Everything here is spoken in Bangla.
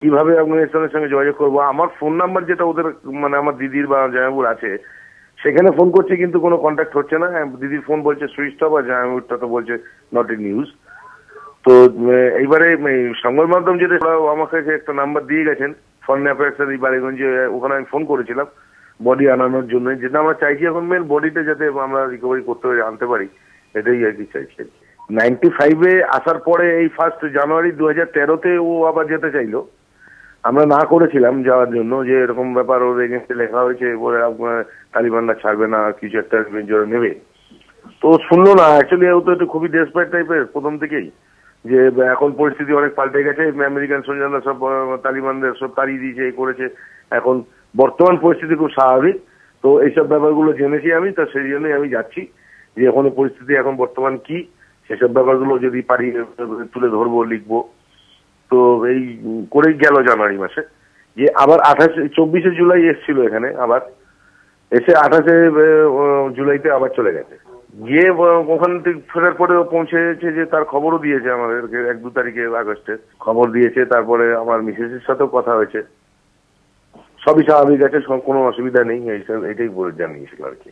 কিভাবে অর্গানাইজেশনের সঙ্গে যোগাযোগ করবো। আমার ফোন নাম্বার যেটা ওদের মানে আমার দিদির বা জামাইবাবুর আছে, সেখানে ফোন করছে কিন্তু কোনো কন্ট্যাক্ট হচ্ছে না। দিদির ফোন বলছে সুইচ অফ, আর জামাইবাবুরটা তো বলছে নট ইন ইউজ। তো এইবারে সংবাদ মাধ্যম যেটা আমাকে একটা নাম্বার দিয়ে গেছেন, ফরেন অ্যাফেয়ার্স এই বালিগঞ্জে, ওখানে আমি ফোন করেছিলাম বডি আনানোর জন্য। যেটা আমরা চাইছি এখন মেন বডিটা যাতে আমরা রিকভারি করতে পারি, আনতে পারি, এটাই আর কি চাইছি। 95-এ আসার পরে এই 1 জানুয়ারি 2013-তে ও আবার যেতে চাইলো, আমরা না করেছিলাম যাওয়ার জন্য, যে এরকম ব্যাপার ওর এগেন্স্টে লেখা হয়েছে, তালিবানরা ছাড়বে না, কিছু একটা নেবে। তো শুনলো না। অ্যাকচুয়ালি ও তো একটু খুবই ডেসপারেট টাইপের প্রথম থেকেই, যে এখন পরিস্থিতি অনেক পাল্টে গেছে, আমেরিকান সৈন্যরা সব তালিবানদের সব তাড়িয়ে দিয়েছে, এই করেছে। এখন বর্তমান পরিস্থিতি খুব স্বাভাবিক। তো এইসব ব্যাপারগুলো জেনেছি আমি, তো সেই জন্যই আমি যাচ্ছি, যে এখন পরিস্থিতি এখন বর্তমান কি, সেসব ব্যাপারগুলো যদি পারি তুলে ধরবো, লিখবো। তো এই করেই গেল জানুয়ারি মাসে, যে আবার 24শে জুলাই এসছিল এখানে, আবার এসে 28শে জুলাইতে আবার চলে গেছে। গিয়ে ওখান থেকে ফেরার পরে পৌঁছেছে, যে তার খবরও দিয়েছে আমাদেরকে 1-2 তারিখে আগস্টে খবর দিয়েছে। তারপরে আমার মিসেসের সাথেও কথা হয়েছে, সবই স্বাভাবিক আছে, কোনো অসুবিধা নেই, এটাই বলে জানিয়েছিল আর কি।